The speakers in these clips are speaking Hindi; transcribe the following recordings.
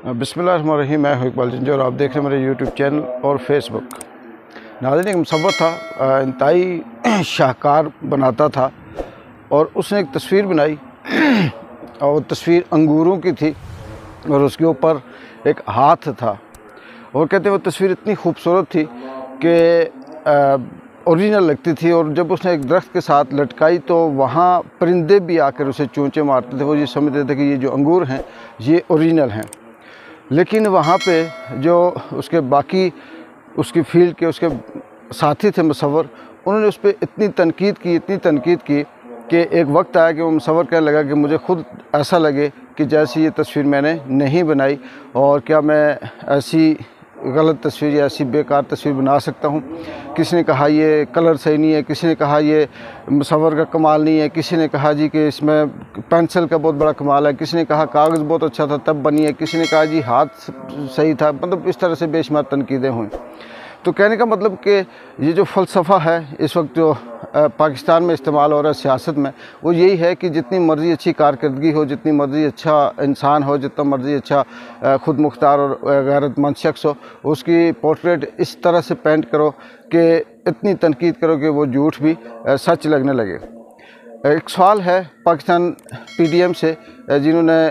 बिस्मिल्लाहिर्रहमानिर्रहीम। मैं हूं इकबाल जंजर और आप देख रहे हैं मेरे यूट्यूब चैनल और फेसबुक। नाज़रीन, एक मुसव्विर था, इंतहाई शाहकार बनाता था और उसने एक तस्वीर बनाई और तस्वीर अंगूरों की थी और उसके ऊपर एक हाथ था और कहते वो तस्वीर इतनी खूबसूरत थी कि ओरिजिनल लगती थी। और जब उसने एक दरख्त के साथ लटकाई तो वहाँ परिंदे भी आकर उसे चूंचे मारते थे। वो ये समझते थे कि ये जो अंगूर हैं ये ओरिजिनल हैं। लेकिन वहाँ पे जो उसके बाकी उसकी फील्ड के उसके साथी थे मुसव्विर, उन्होंने उस पर इतनी तनकीद की कि एक वक्त आया कि वो मुसव्विर कहने लगा कि मुझे ख़ुद ऐसा लगे कि जैसी ये तस्वीर मैंने नहीं बनाई और क्या मैं ऐसी गलत तस्वीर या ऐसी बेकार तस्वीर बना सकता हूँ। किसी ने कहा ये कलर सही नहीं है, किसी ने कहा ये मुसव्विर का कमाल नहीं है, किसी ने कहा जी कि इसमें पेंसिल का बहुत बड़ा कमाल है, किसी ने कहा कागज़ बहुत अच्छा था तब बनी है, किसी ने कहा जी हाथ सही था। मतलब इस तरह से बेशुमार तनकीदें हुई। तो कहने का मतलब कि ये जो फ़लसफ़ा है इस वक्त जो पाकिस्तान में इस्तेमाल हो रहा है सियासत में, वो यही है कि जितनी मर्ज़ी अच्छी कारकर्दगी हो, जितनी मर्ज़ी अच्छा इंसान हो, जितना मर्ज़ी अच्छा ख़ुद मुख्तार और गैरतमंद शख्स हो, उसकी पोर्ट्रेट इस तरह से पेंट करो कि इतनी तनकीद करो कि वो झूठ भी सच लगने लगे। एक सवाल है पाकिस्तान PDM से, जिन्होंने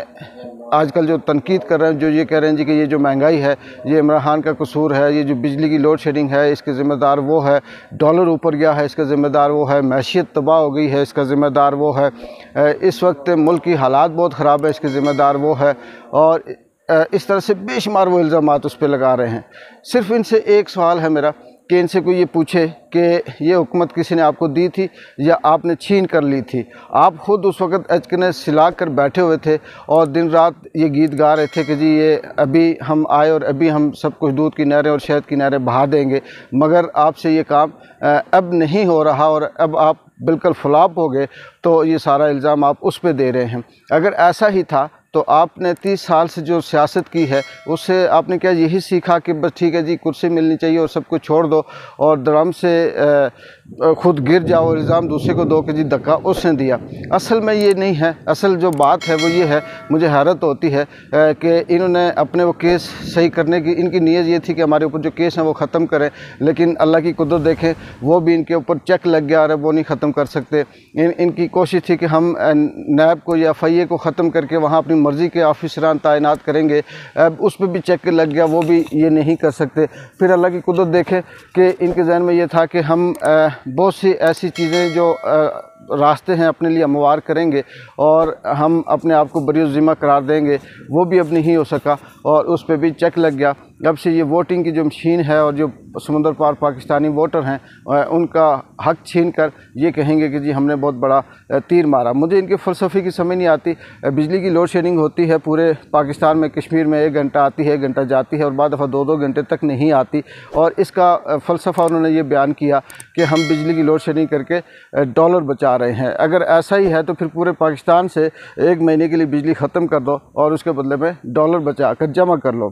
आजकल जो तनकीद कर रहे हैं, जो ये कह रहे हैं जी कि ये जो महंगाई है ये इमरान खान का कसूर है, ये जो बिजली की लोड शेडिंग है इसके ज़िम्मेदार वो है, डॉलर ऊपर गया है इसका ज़िम्मेदार वो है, मैशियत तबाह हो गई है इसका ज़िम्मेदार वो है, इस वक्त मुल्क की हालात बहुत ख़राब है इसके ज़िम्मेदार वो है। और इस तरह से बेशुमार वो इल्ज़ामात उस पर लगा रहे हैं। सिर्फ इनसे एक सवाल है मेरा कि इनसे कोई ये पूछे कि ये हुकूमत किसी ने आपको दी थी या आपने छीन कर ली थी। आप ख़ुद उस वक़्त अचकने सिला कर बैठे हुए थे और दिन रात ये गीत गा रहे थे कि जी ये अभी हम आए और अभी हम सब कुछ दूध की नहरें और शहद की नहरें बहा देंगे, मगर आपसे ये काम अब नहीं हो रहा और अब आप बिल्कुल फ्लॉप हो गए। तो ये सारा इल्ज़ाम आप उस पर दे रहे हैं। अगर ऐसा ही था तो आपने 30 साल से जो सियासत की है उससे आपने क्या यही सीखा कि बस ठीक है जी कुर्सी मिलनी चाहिए और सब कुछ छोड़ दो और दरम से खुद गिर जाओ और इल्ज़ाम दूसरे को दो कि जी धक्का उसने दिया। असल में ये नहीं है। असल जो बात है वो ये है, मुझे हैरत होती है कि इन्होंने अपने वो केस सही करने की, इनकी नीयत ये थी कि हमारे ऊपर जो केस हैं वो ख़त्म करें, लेकिन अल्लाह की कुदरत देखें वो भी इनके ऊपर चेक लग गया और वो नहीं ख़त्म कर सकते। इनकी कोशिश थी कि हम नैब को या FIA को ख़त्म करके वहाँ अपनी मर्ज़ी के ऑफिसरान तैनात करेंगे, अब उस पर भी चेक लग गया, वो भी ये नहीं कर सकते। फिर अल्लाह की कुदरत देखे कि इनके जहन में ये था कि हम बहुत सी ऐसी चीज़ें जो रास्ते हैं अपने लिए हमवार करेंगे और हम अपने आप को बरी ज़िम्मा करार देंगे, वो भी अब नहीं हो सका और उस पर भी चेक लग गया। अब से ये वोटिंग की जो मशीन है और जो समुंदर पार पाकिस्तानी वोटर हैं उनका हक छीन कर ये कहेंगे कि जी हमने बहुत बड़ा तीर मारा। मुझे इनके फ़लसफ़े की समझ नहीं आती। बिजली की लोड शेडिंग होती है पूरे पाकिस्तान में, कश्मीर में 1 घंटा आती है, 1 घंटा जाती है और बाद दफ़ा 2-2 घंटे तक नहीं आती। और इसका फ़लसफ़ा उन्होंने ये बयान किया कि हम बिजली की लोड शेडिंग करके डॉलर बचा रहे हैं। अगर ऐसा ही है तो फिर पूरे पाकिस्तान से 1 महीने के लिए बिजली ख़त्म कर दो और उसके बदले में डॉलर बचा कर जमा कर लो।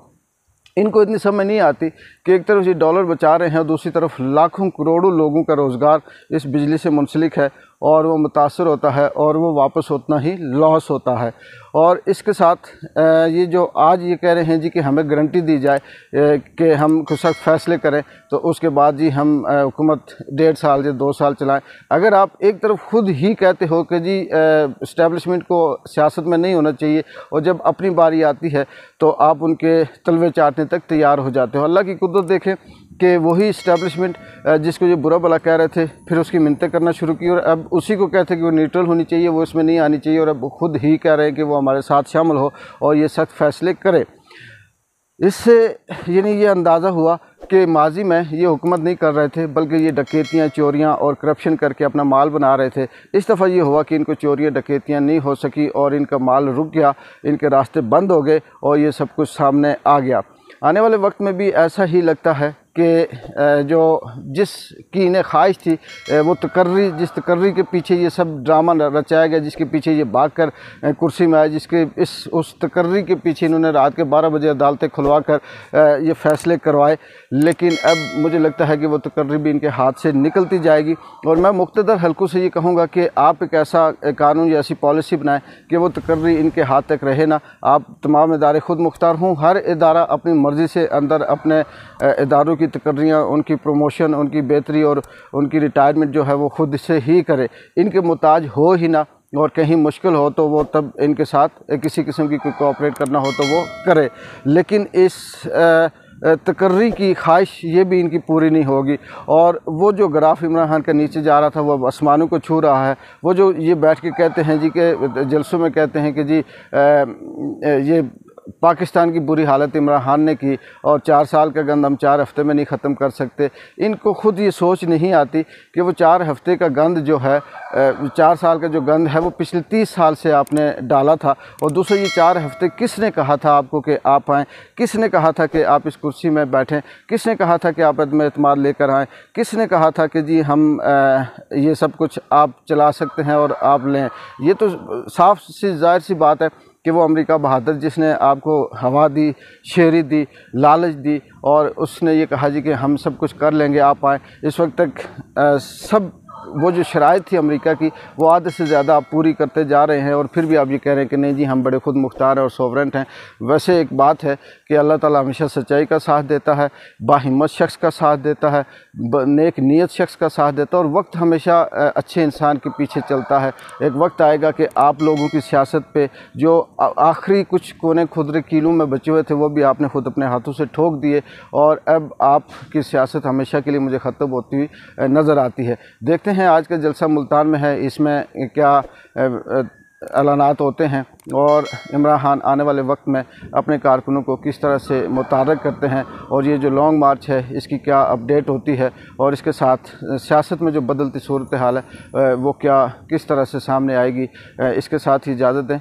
इनको इतनी समझ नहीं आती कि एक तरफ ये डॉलर बचा रहे हैं और दूसरी तरफ लाखों करोड़ों लोगों का रोज़गार इस बिजली से मुंसलिक है और वो मुतासर होता है और वो वापस उतना ही लॉस होता है। और इसके साथ ये जो आज ये कह रहे हैं जी कि हमें गारंटी दी जाए कि हम कुछ सख्त फैसले करें तो उसके बाद जी हम हुकूमत 1.5 साल या 2 साल चलाएं। अगर आप एक तरफ खुद ही कहते हो कि जी इस्टेब्लिशमेंट को सियासत में नहीं होना चाहिए और जब अपनी बारी आती है तो आप उनके तलवे चाटने तक तैयार हो जाते हो। अल्लाह की कुदरत देखें कि वही इस्टेब्लिशमेंट जिसको ये बुरा भला कह रहे थे फिर उसकी मिन्नतें करना शुरू की और अब उसी को कहते कि वो न्यूट्रल होनी चाहिए, वो इसमें नहीं आनी चाहिए और अब खुद ही कह रहे हैं कि वो हमारे साथ शामिल हो और ये सख्त फैसले करे। इससे यानी ये अंदाज़ा हुआ कि माजी में ये हुकूमत नहीं कर रहे थे बल्कि ये डकैतियाँ, चोरियाँ और करप्शन करके अपना माल बना रहे थे। इस दफ़ा ये हुआ कि इनको चोरियाँ डकैतियाँ नहीं हो सकी और इनका माल रुक गया, इनके रास्ते बंद हो गए और ये सब कुछ सामने आ गया। आने वाले वक्त में भी ऐसा ही लगता है कि जो जिसकी इन्हें ख्वाहिश थी वो तकर्री, जिस तकर्री के पीछे ये सब ड्रामा रचाया गया, जिसके पीछे ये भागकर कुर्सी में आए, जिसके उस तकर्री के पीछे इन्होंने रात के 12 बजे अदालतें खुलवा कर ये फ़ैसले करवाए। लेकिन अब मुझे लगता है कि वो तकर्री भी इनके हाथ से निकलती जाएगी। और मैं मुक़्तदर हल्कों से ये कहूँगा कि आप एक ऐसा कानून या ऐसी पॉलिसी बनाएं कि वो तकर्री इनके हाथ तक रहे ना। आप तमाम इदारे खुद मुख्तार हों, हर इदारा अपनी मर्ज़ी से अंदर अपने इदारों की तकर्रियाँ, उनकी प्रमोशन, उनकी बेहतरी और उनकी रिटायरमेंट जो है वो खुद से ही करे, इनके मुताज हो ही ना। और कहीं मुश्किल हो तो वो तब इनके साथ किसी किस्म की कोई कोऑपरेट करना हो तो वो करे। लेकिन इस तकर्री की ख्वाहिश ये भी इनकी पूरी नहीं होगी। और वो जो ग्राफ इमरान खान का नीचे जा रहा था वो अब आसमानों को छू रहा है। वो जो ये बैठ के कहते हैं जी के जलसों में कहते हैं कि जी ये पाकिस्तान की बुरी हालत इमरान खान ने की और 4 साल का गंद हम 4 हफ्ते में नहीं ख़त्म कर सकते। इनको खुद ये सोच नहीं आती कि वो 4 हफ्ते का गंद जो है, 4 साल का जो गंद है वो पिछले 30 साल से आपने डाला था। और दूसरा, ये 4 हफ्ते किसने कहा था आपको कि आप आएँ? किसने कहा था कि आप इस कुर्सी में बैठें? किसने कहा था कि आप अदम एतमाद लेकर आएँ? किसने कहा था कि जी हम ये सब कुछ आप चला सकते हैं और आप लें? ये तो साफ सी ज़ाहिर सी बात है कि वो अमेरिका बहादुर जिसने आपको हवा दी, शेरी दी, लालच दी और उसने ये कहा जी कि हम सब कुछ कर लेंगे, आप आएँ। इस वक्त तक सब वो जो शराइत थी अमेरिका की वो आधे से ज़्यादा आप पूरी करते जा रहे हैं और फिर भी आप ये कह रहे हैं कि नहीं जी हम बड़े खुद मुख्तार हैं और सोवरेंट हैं। वैसे एक बात है कि अल्लाह ताला हमेशा सच्चाई का साथ देता है, बाहिम्मत शख्स का साथ देता है, नेक नीयत शख्स का साथ देता है और वक्त हमेशा अच्छे इंसान के पीछे चलता है। एक वक्त आएगा कि आप लोगों की सियासत पे जो आखिरी कुछ कोने खुदरे कीलों में बचे हुए थे वो भी आपने खुद अपने हाथों से ठोक दिए और अब आपकी सियासत हमेशा के लिए मुझे ख़त्म होती हुई नज़र आती है। देखते हैं आज का जलसा मुल्तान में है, इसमें क्या ऐलानात होते हैं और इमरान खान आने वाले वक्त में अपने कारकुनों को किस तरह से मुतारक करते हैं और ये जो लॉन्ग मार्च है इसकी क्या अपडेट होती है और इसके साथ सियासत में जो बदलती सूरत हाल है वो क्या किस तरह से सामने आएगी। इसके साथ ही इजाज़त दें।